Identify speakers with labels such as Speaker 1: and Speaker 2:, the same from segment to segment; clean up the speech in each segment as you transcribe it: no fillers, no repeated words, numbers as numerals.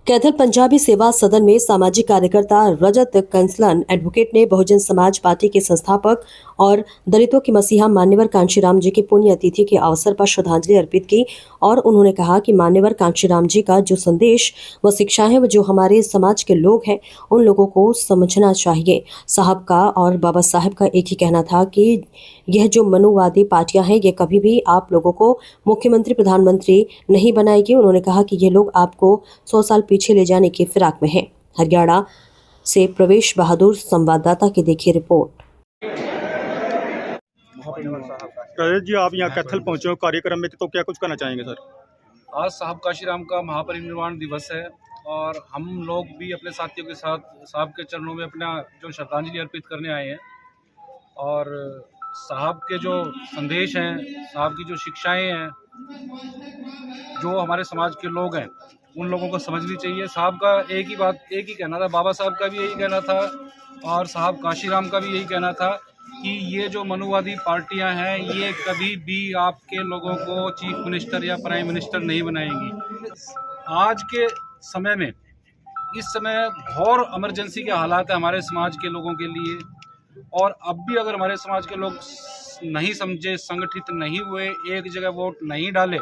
Speaker 1: कैथल पंजाबी सेवा सदन में सामाजिक कार्यकर्ता रजत कंसलन एडवोकेट ने बहुजन समाज पार्टी के संस्थापक और दलितों के मसीहा मान्यवर कांशीराम जी की पुण्यतिथि के अवसर पर श्रद्धांजलि अर्पित की और उन्होंने कहा कि मान्यवर कांशीराम जी का जो संदेश व शिक्षा है वो जो हमारे समाज के लोग हैं उन लोगों को समझना चाहिए। साहब का और बाबा साहब का एक ही कहना था कि यह जो मनुवादी पार्टियां हैं ये कभी भी आप लोगों को मुख्यमंत्री प्रधानमंत्री नहीं बनाएगी। उन्होंने कहा कि ये लोग आपको 100 साल पीछे ले जाने की फिराक में है। हरियाणा से प्रवेश बहादुर संवाददाता की देखिए रिपोर्ट।
Speaker 2: रजत जी, आप यहाँ कैथल पहुँचे हो कार्यक्रम में, तो क्या कुछ कहना चाहेंगे सर?
Speaker 3: आज साहब काशीराम का महापरिनिर्वाण दिवस है और हम लोग भी अपने साथियों के साथ साहब के चरणों में अपना जो श्रद्धांजलि अर्पित करने आए हैं। और साहब के जो संदेश हैं, साहब की जो शिक्षाएं हैं, जो हमारे समाज के लोग हैं उन लोगों को समझनी चाहिए। साहब का एक ही कहना था, बाबा साहब का भी यही कहना था और साहब काशीराम का भी यही कहना था कि ये जो मनुवादी पार्टियां हैं ये कभी भी आपके लोगों को चीफ मिनिस्टर या प्राइम मिनिस्टर नहीं बनाएंगी। आज के समय में, इस समय घोर इमरजेंसी के हालात है हमारे समाज के लोगों के लिए, और अब भी अगर हमारे समाज के लोग नहीं समझे, संगठित नहीं हुए, एक जगह वोट नहीं डाले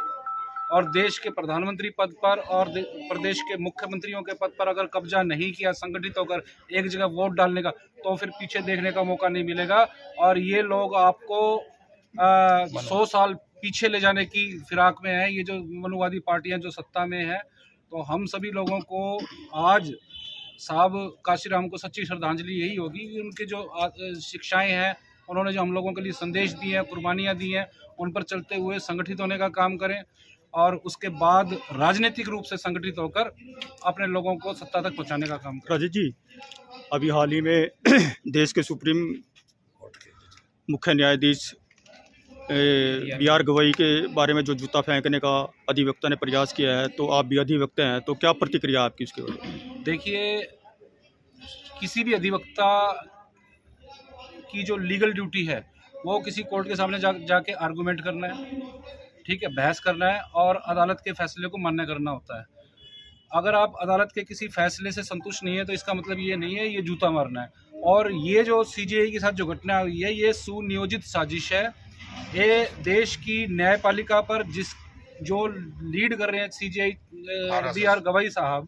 Speaker 3: और देश के प्रधानमंत्री पद पर और प्रदेश के मुख्यमंत्रियों के पद पर अगर कब्जा नहीं किया संगठित होकर एक जगह वोट डालने का, तो फिर पीछे देखने का मौका नहीं मिलेगा और ये लोग आपको 100 साल पीछे ले जाने की फिराक में है। ये जो मनुवादी पार्टियां जो सत्ता में है, तो हम सभी लोगों को आज साहब काशीराम को सच्ची श्रद्धांजलि यही होगी कि उनके जो शिक्षाएं हैं, उन्होंने जो हम लोगों के लिए संदेश दिए हैं, कुर्बानियाँ दी हैं, उन पर चलते हुए संगठित होने का काम करें और उसके बाद राजनीतिक रूप से संगठित होकर अपने लोगों को सत्ता तक पहुंचाने का काम करें।
Speaker 2: रजत जी, अभी हाल ही में देश के सुप्रीम मुख्य न्यायाधीश BR गवई के बारे में जो जूता फेंकने का अधिवक्ता ने प्रयास किया है, तो आप भी अधिवक्ता हैं, तो क्या प्रतिक्रिया आपकी उसके बारे में?
Speaker 3: देखिए, किसी भी अधिवक्ता की जो लीगल ड्यूटी है वो किसी कोर्ट के सामने जाके आर्गूमेंट करना है, ठीक है, बहस करना है और अदालत के फैसले को मान्य करना होता है। अगर आप अदालत के किसी फैसले से संतुष्ट नहीं है तो इसका मतलब ये नहीं है ये जूता मारना है। और ये जो CJI के साथ जो घटना हुई है ये सुनियोजित साजिश है। ये देश की न्यायपालिका पर जो लीड कर रहे हैं CJI BR गवई साहब,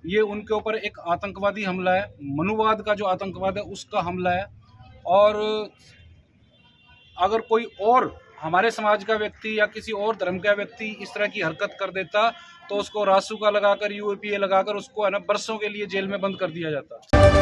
Speaker 3: ये उनके ऊपर एक आतंकवादी हमला है, मनुवाद का जो आतंकवाद है उसका हमला है। और अगर कोई और हमारे समाज का व्यक्ति या किसी और धर्म का व्यक्ति इस तरह की हरकत कर देता तो उसको रासुका लगाकर, UAPA लगाकर उसको है ना बरसों के लिए जेल में बंद कर दिया जाता।